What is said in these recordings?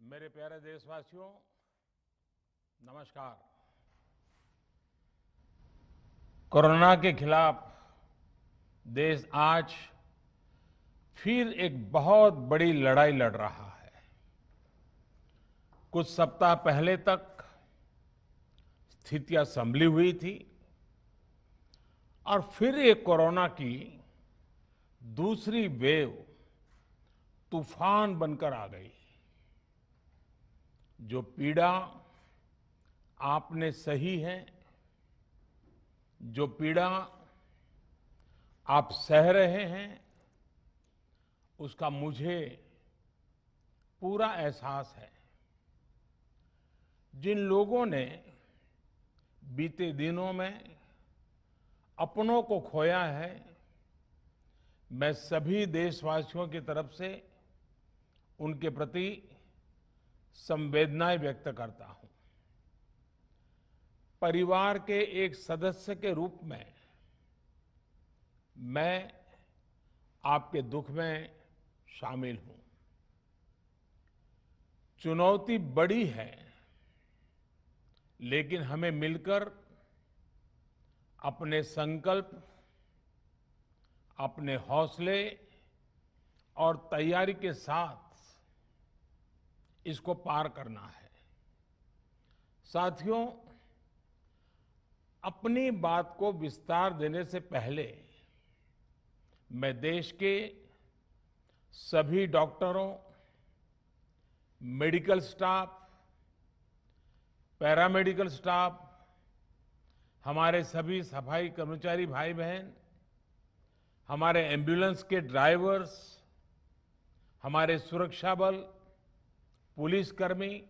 मेरे प्यारे देशवासियों, नमस्कार। कोरोना के खिलाफ देश आज फिर एक बहुत बड़ी लड़ाई लड़ रहा है। कुछ सप्ताह पहले तक स्थितियां संभली हुई थी और फिर ये कोरोना की दूसरी वेव तूफान बनकर आ गई। जो पीड़ा आपने सही है, जो पीड़ा आप सह रहे हैं, उसका मुझे पूरा एहसास है। जिन लोगों ने बीते दिनों में अपनों को खोया है, मैं सभी देशवासियों की तरफ से उनके प्रति संवेदनाएं व्यक्त करता हूं। परिवार के एक सदस्य के रूप में मैं आपके दुख में शामिल हूं। चुनौती बड़ी है, लेकिन हमें मिलकर अपने संकल्प, अपने हौसले और तैयारी के साथ इसको पार करना है। साथियों, अपनी बात को विस्तार देने से पहले मैं देश के सभी डॉक्टरों, मेडिकल स्टाफ, पैरामेडिकल स्टाफ, हमारे सभी सफाई कर्मचारी भाई बहन, हमारे एम्बुलेंस के ड्राइवर्स, हमारे सुरक्षा बल, पुलिसकर्मी,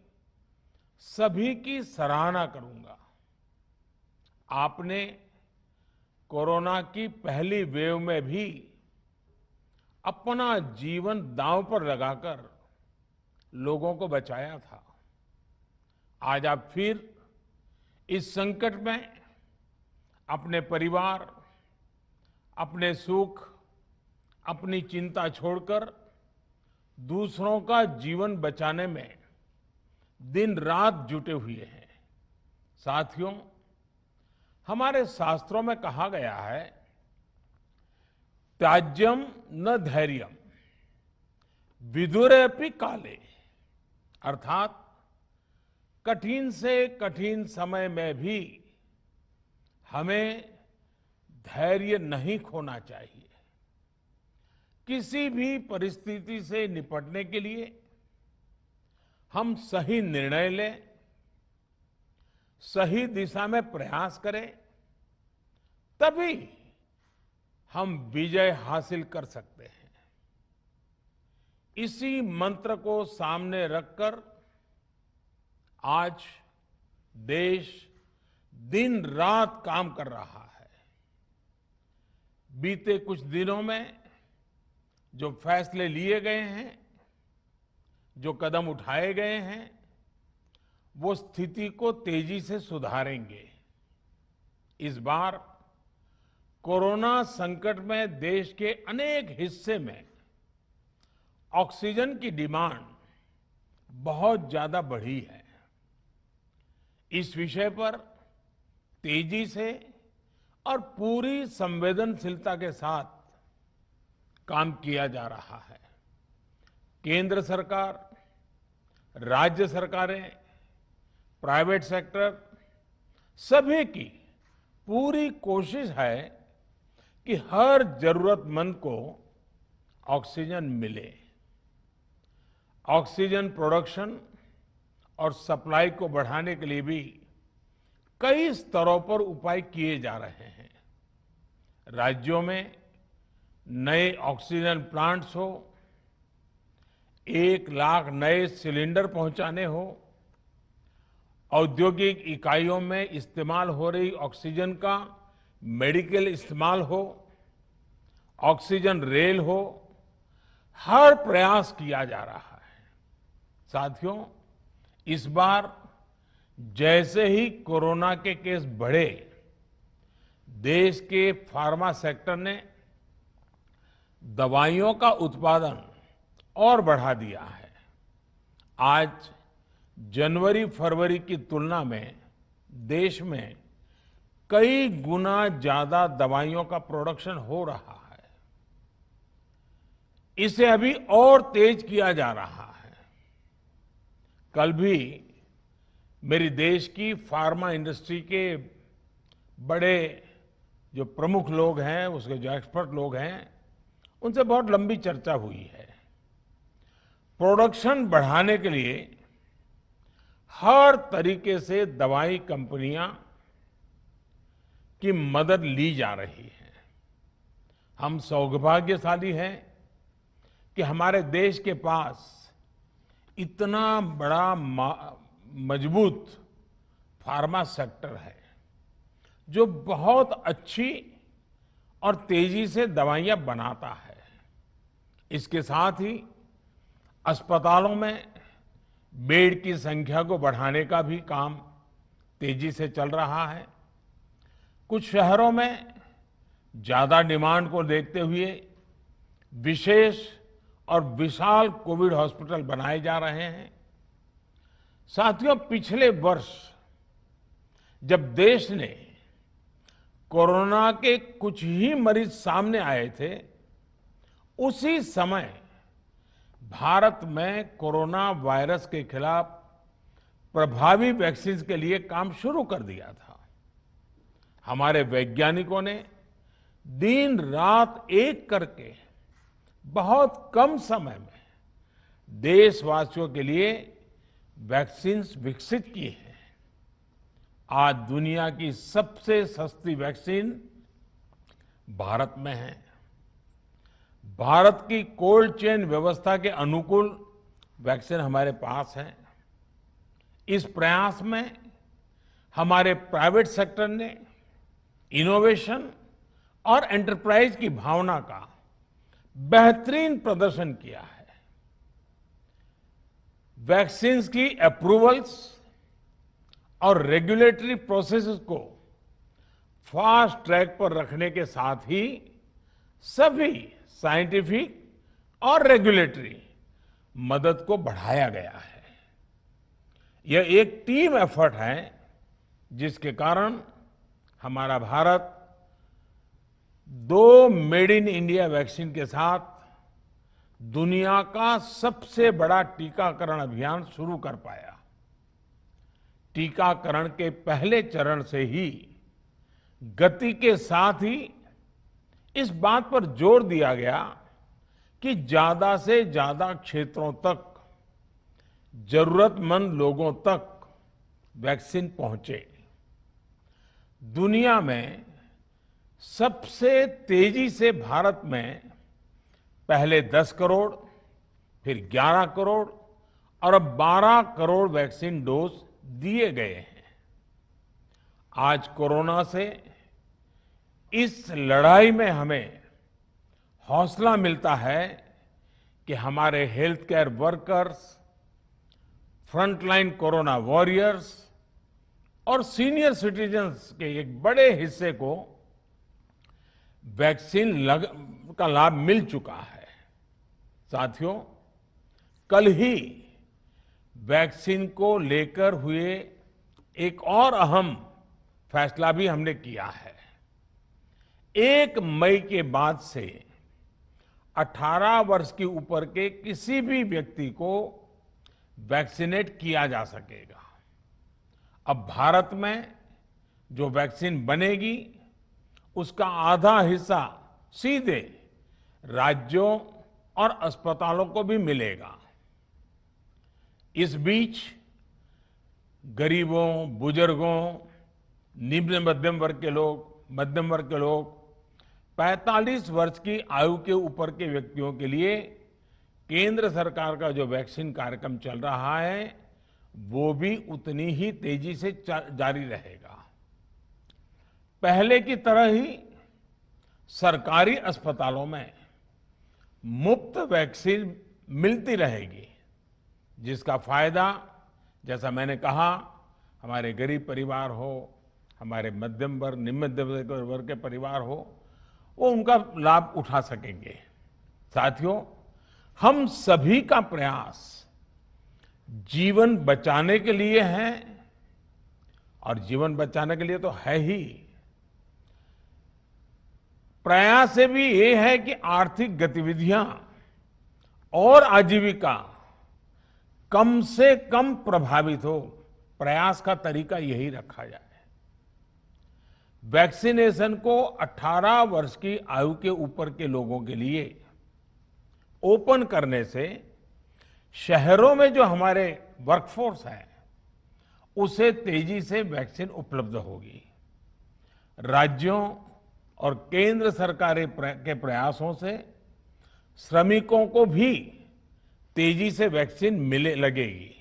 सभी की सराहना करूंगा। आपने कोरोना की पहली वेव में भी अपना जीवन दांव पर लगाकर लोगों को बचाया था। आज आप फिर इस संकट में अपने परिवार, अपने सुख, अपनी चिंता छोड़कर दूसरों का जीवन बचाने में दिन रात जुटे हुए हैं। साथियों, हमारे शास्त्रों में कहा गया है, त्याज्यम न धैर्यम विदुरेऽपि काले, अर्थात कठिन से कठिन समय में भी हमें धैर्य नहीं खोना चाहिए। किसी भी परिस्थिति से निपटने के लिए हम सही निर्णय लें, सही दिशा में प्रयास करें, तभी हम विजय हासिल कर सकते हैं। इसी मंत्र को सामने रखकर आज देश दिन रात काम कर रहा है। बीते कुछ दिनों में जो फैसले लिए गए हैं, जो कदम उठाए गए हैं, वो स्थिति को तेजी से सुधारेंगे। इस बार कोरोना संकट में देश के अनेक हिस्से में ऑक्सीजन की डिमांड बहुत ज्यादा बढ़ी है। इस विषय पर तेजी से और पूरी संवेदनशीलता के साथ काम किया जा रहा है। केंद्र सरकार, राज्य सरकारें, प्राइवेट सेक्टर, सभी की पूरी कोशिश है कि हर जरूरतमंद को ऑक्सीजन मिले। ऑक्सीजन प्रोडक्शन और सप्लाई को बढ़ाने के लिए भी कई स्तरों पर उपाय किए जा रहे हैं। राज्यों में नए ऑक्सीजन प्लांट्स हो, 1 लाख नए सिलेंडर पहुंचाने हो, औद्योगिक इकाइयों में इस्तेमाल हो रही ऑक्सीजन का मेडिकल इस्तेमाल हो, ऑक्सीजन रेल हो, हर प्रयास किया जा रहा है। साथियों, इस बार जैसे ही कोरोना के केस बढ़े, देश के फार्मा सेक्टर ने दवाइयों का उत्पादन और बढ़ा दिया है। आज जनवरी फरवरी की तुलना में देश में कई गुना ज्यादा दवाइयों का प्रोडक्शन हो रहा है। इसे अभी और तेज किया जा रहा है। कल भी मेरी देश की फार्मा इंडस्ट्री के बड़े जो प्रमुख लोग हैं, उसके जो एक्सपर्ट लोग हैं, उनसे बहुत लंबी चर्चा हुई है। प्रोडक्शन बढ़ाने के लिए हर तरीके से दवाई कंपनियां की मदद ली जा रही है। हम सौभाग्यशाली हैं कि हमारे देश के पास इतना बड़ा मजबूत फार्मा सेक्टर है जो बहुत अच्छी और तेजी से दवाइयां बनाता है। इसके साथ ही अस्पतालों में बेड की संख्या को बढ़ाने का भी काम तेजी से चल रहा है। कुछ शहरों में ज्यादा डिमांड को देखते हुए विशेष और विशाल कोविड हॉस्पिटल बनाए जा रहे हैं। साथियों, पिछले वर्ष जब देश ने कोरोना के कुछ ही मरीज सामने आए थे, उसी समय भारत में कोरोना वायरस के खिलाफ प्रभावी वैक्सीन के लिए काम शुरू कर दिया था। हमारे वैज्ञानिकों ने दिन रात एक करके बहुत कम समय में देशवासियों के लिए वैक्सीन विकसित की है। आज दुनिया की सबसे सस्ती वैक्सीन भारत में है। भारत की कोल्ड चेन व्यवस्था के अनुकूल वैक्सीन हमारे पास है। इस प्रयास में हमारे प्राइवेट सेक्टर ने इनोवेशन और एंटरप्राइज की भावना का बेहतरीन प्रदर्शन किया है। वैक्सीन्स की अप्रूवल्स और रेगुलेटरी प्रोसेसेस को फास्ट ट्रैक पर रखने के साथ ही सभी साइंटिफिक और रेगुलेटरी मदद को बढ़ाया गया है। यह एक टीम एफर्ट है जिसके कारण हमारा Bharat 2 made in India vaccine के साथ दुनिया का सबसे बड़ा टीकाकरण अभियान शुरू कर पाया। टीकाकरण के पहले चरण से ही गति के साथ ही इस बात पर जोर दिया गया कि ज्यादा से ज्यादा क्षेत्रों तक, जरूरतमंद लोगों तक वैक्सीन पहुंचे। दुनिया में सबसे तेजी से भारत में पहले 10 करोड़, फिर 11 करोड़ और अब 12 करोड़ वैक्सीन डोज दिए गए हैं। आज कोरोना से इस लड़ाई में हमें हौसला मिलता है कि हमारे health care workers, frontline corona warriors और सीनियर सिटीजन्स के एक बड़े हिस्से को वैक्सीन का लाभ मिल चुका है। साथियों, कल ही वैक्सीन को लेकर हुए एक और अहम फैसला भी हमने किया है। 1 मई के बाद से 18 वर्ष के ऊपर के किसी भी व्यक्ति को वैक्सीनेट किया जा सकेगा। अब भारत में जो वैक्सीन बनेगी उसका आधा हिस्सा सीधे राज्यों और अस्पतालों को भी मिलेगा। इस बीच गरीबों, बुजुर्गों, निम्न मध्यम वर्ग के लोग 45 वर्ष की आयु के ऊपर के व्यक्तियों के लिए केंद्र सरकार का जो वैक्सीन कार्यक्रम चल रहा है वो भी उतनी ही तेजी से जारी रहेगा। पहले की तरह ही सरकारी अस्पतालों में मुफ्त वैक्सीन मिलती रहेगी, जिसका फायदा, जैसा मैंने कहा, हमारे गरीब परिवार हो, हमारे मध्यम वर्ग, निम्न मध्यम वर्ग के परिवार हो, वो उनका लाभ उठा सकेंगे। साथियों, हम सभी का प्रयास जीवन बचाने के लिए है, और जीवन बचाने के लिए तो है ही, प्रयास से भी ये है कि आर्थिक गतिविधियां और आजीविका कम से कम प्रभावित हो। प्रयास का तरीका यही रखा जाए। वैक्सीनेशन को 18 वर्ष की आयु के ऊपर के लोगों के लिए ओपन करने से शहरों में जो हमारे वर्कफोर्स है उसे तेजी से वैक्सीन उपलब्ध होगी। राज्यों और केंद्र सरकार के प्रयासों से श्रमिकों को भी तेजी से वैक्सीन मिले लगेगी।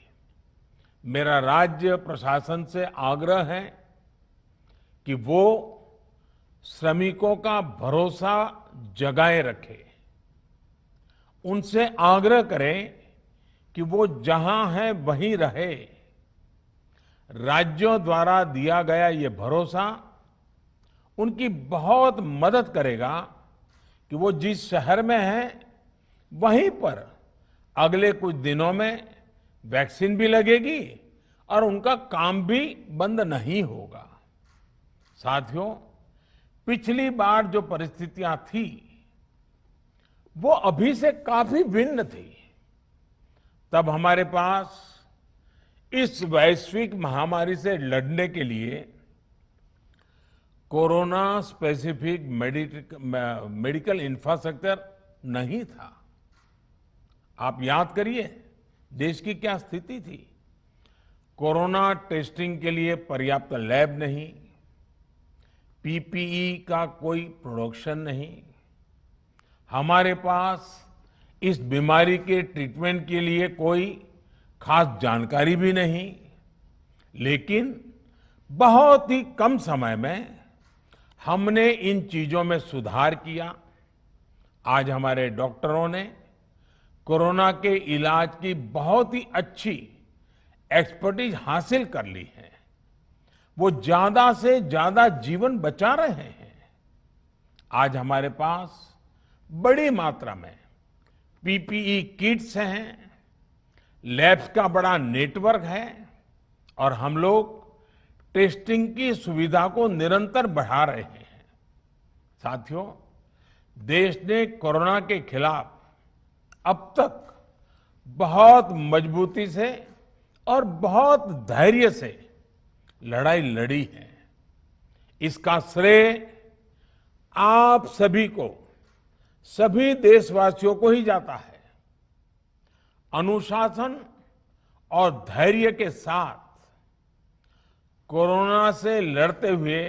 मेरा राज्य प्रशासन से आग्रह है कि वो श्रमिकों का भरोसा जगाए रखे। उनसे आग्रह करें कि वो जहां है वहीं रहे। राज्यों द्वारा दिया गया ये भरोसा उनकी बहुत मदद करेगा कि वो जिस शहर में हैं वहीं पर अगले कुछ दिनों में वैक्सीन भी लगेगी और उनका काम भी बंद नहीं होगा। साथियों, पिछली बार जो परिस्थितियां थी वो अभी से काफी भिन्न थी। तब हमारे पास इस वैश्विक महामारी से लड़ने के लिए कोरोना स्पेसिफिक मेडिकल इंफ्रास्ट्रक्चर नहीं था। आप याद करिए देश की क्या स्थिति थी। कोरोना टेस्टिंग के लिए पर्याप्त लैब नहीं, पीपीई का कोई प्रोडक्शन नहीं, हमारे पास इस बीमारी के ट्रीटमेंट के लिए कोई खास जानकारी भी नहीं। लेकिन बहुत ही कम समय में हमने इन चीजों में सुधार किया। आज हमारे डॉक्टरों ने कोरोना के इलाज की बहुत ही अच्छी एक्सपर्टीज हासिल कर ली है। वो ज्यादा से ज्यादा जीवन बचा रहे हैं। आज हमारे पास बड़ी मात्रा में पीपीई किट्स हैं, लैब्स का बड़ा नेटवर्क है और हम लोग टेस्टिंग की सुविधा को निरंतर बढ़ा रहे हैं। साथियों, देश ने कोरोना के खिलाफ अब तक बहुत मजबूती से और बहुत धैर्य से लड़ाई लड़ी है। इसका श्रेय आप सभी को, सभी देशवासियों को ही जाता है। अनुशासन और धैर्य के साथ कोरोना से लड़ते हुए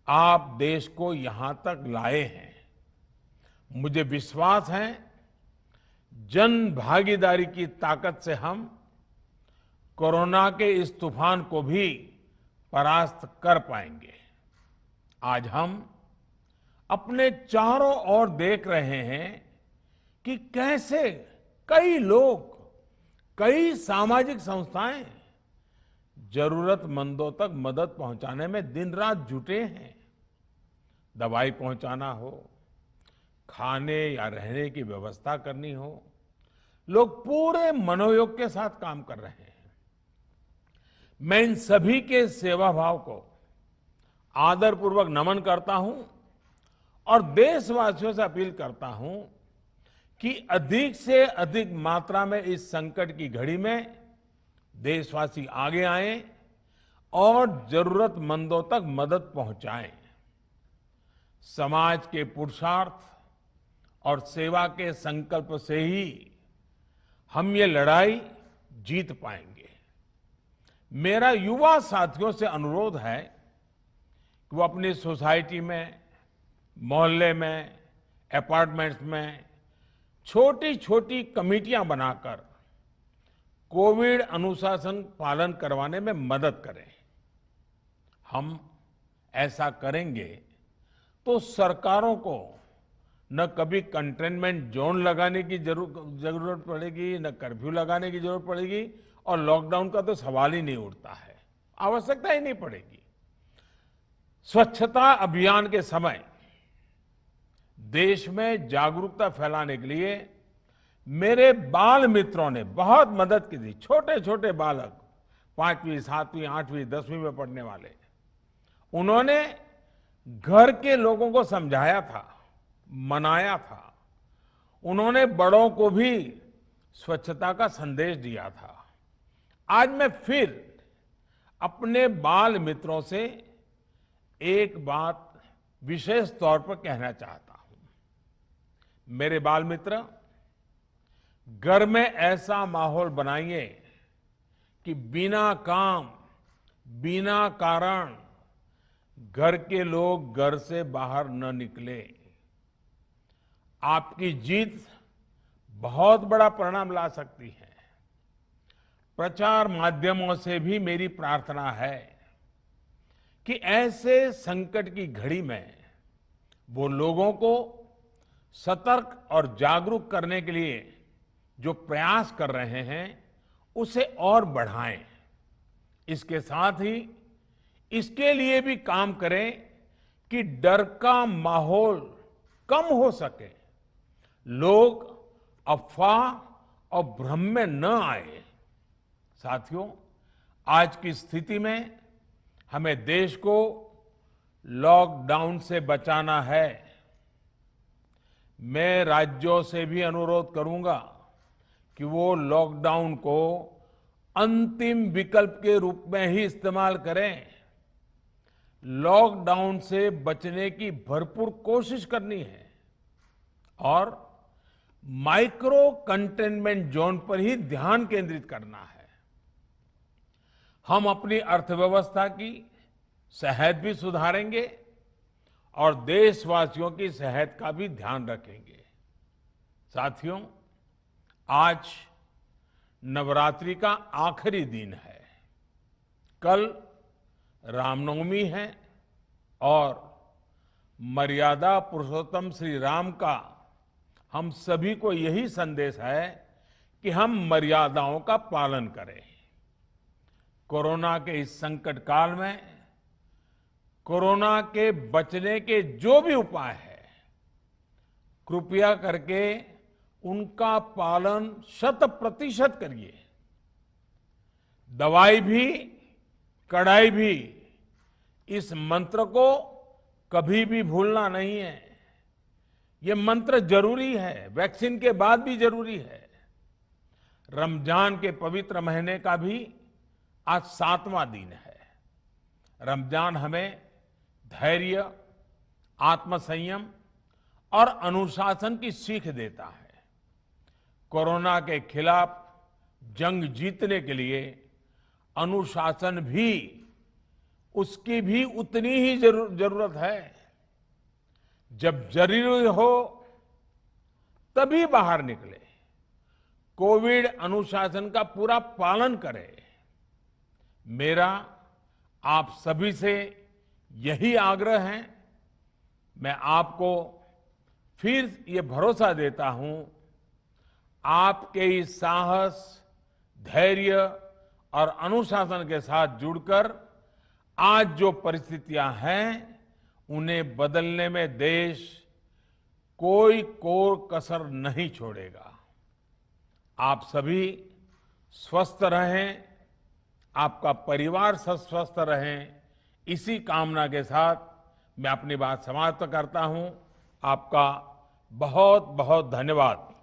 आप देश को यहां तक लाए हैं। मुझे विश्वास है जन भागीदारी की ताकत से हम कोरोना के इस तूफान को भी परास्त कर पाएंगे। आज हम अपने चारों ओर देख रहे हैं कि कैसे कई लोग, कई सामाजिक संस्थाएं जरूरतमंदों तक मदद पहुंचाने में दिन रात जुटे हैं। दवाई पहुंचाना हो, खाने या रहने की व्यवस्था करनी हो, लोग पूरे मनोयोग के साथ काम कर रहे हैं। मैं इन सभी के सेवा भाव को आदरपूर्वक नमन करता हूं और देशवासियों से अपील करता हूं कि अधिक से अधिक मात्रा में इस संकट की घड़ी में देशवासी आगे आएं और जरूरतमंदों तक मदद पहुंचाएं। समाज के पुरुषार्थ और सेवा के संकल्प से ही हम ये लड़ाई जीत पाएंगे। मेरा युवा साथियों से अनुरोध है कि वो अपनी सोसाइटी में, मोहल्ले में, अपार्टमेंट्स में छोटी छोटी कमेटियां बनाकर कोविड अनुशासन पालन करवाने में मदद करें। हम ऐसा करेंगे तो सरकारों को न कभी कंटेनमेंट जोन लगाने की जरूरत पड़ेगी, न कर्फ्यू लगाने की जरूरत पड़ेगी और लॉकडाउन का तो सवाल ही नहीं उठता है, आवश्यकता ही नहीं पड़ेगी। स्वच्छता अभियान के समय देश में जागरूकता फैलाने के लिए मेरे बाल मित्रों ने बहुत मदद की थी। छोटे छोटे बालक, 5वीं, 7वीं, 8वीं, 10वीं में पढ़ने वाले, उन्होंने घर के लोगों को समझाया था, मनाया था। उन्होंने बड़ों को भी स्वच्छता का संदेश दिया था। आज मैं फिर अपने बाल मित्रों से एक बात विशेष तौर पर कहना चाहता हूं। मेरे बाल मित्र, घर में ऐसा माहौल बनाइए कि बिना काम, बिना कारण घर के लोग घर से बाहर न निकले। आपकी जीत बहुत बड़ा परिणाम ला सकती है। प्रचार माध्यमों से भी मेरी प्रार्थना है कि ऐसे संकट की घड़ी में वो लोगों को सतर्क और जागरूक करने के लिए जो प्रयास कर रहे हैं उसे और बढ़ाएं। इसके साथ ही इसके लिए भी काम करें कि डर का माहौल कम हो सके, लोग अफवाह और भ्रम में न आए। साथियों, आज की स्थिति में हमें देश को लॉकडाउन से बचाना है। मैं राज्यों से भी अनुरोध करूंगा कि वो लॉकडाउन को अंतिम विकल्प के रूप में ही इस्तेमाल करें। लॉकडाउन से बचने की भरपूर कोशिश करनी है और माइक्रो कंटेनमेंट जोन पर ही ध्यान केंद्रित करना है। हम अपनी अर्थव्यवस्था की सेहत भी सुधारेंगे और देशवासियों की सेहत का भी ध्यान रखेंगे। साथियों, आज नवरात्रि का आखिरी दिन है। कल रामनवमी है और मर्यादा पुरुषोत्तम श्री राम का हम सभी को यही संदेश है कि हम मर्यादाओं का पालन करें। कोरोना के इस संकट काल में कोरोना के बचने के जो भी उपाय है, कृपया करके उनका पालन 100% करिए। दवाई भी, कड़ाई भी, इस मंत्र को कभी भी भूलना नहीं है। ये मंत्र जरूरी है, वैक्सीन के बाद भी जरूरी है। रमजान के पवित्र महीने का भी आज 7वां दिन है। रमजान हमें धैर्य, आत्मसंयम और अनुशासन की सीख देता है। कोरोना के खिलाफ जंग जीतने के लिए अनुशासन भी, उसकी भी उतनी ही जरूरत है। जब जरूरी हो तभी बाहर निकले। कोविड अनुशासन का पूरा पालन करें। मेरा आप सभी से यही आग्रह है। मैं आपको फिर ये भरोसा देता हूं, आपके इस साहस, धैर्य और अनुशासन के साथ जुड़कर आज जो परिस्थितियां हैं उन्हें बदलने में देश कोई कोर कसर नहीं छोड़ेगा। आप सभी स्वस्थ रहें, आपका परिवार स्वस्थ रहे, इसी कामना के साथ मैं अपनी बात समाप्त करता हूं। आपका बहुत बहुत धन्यवाद।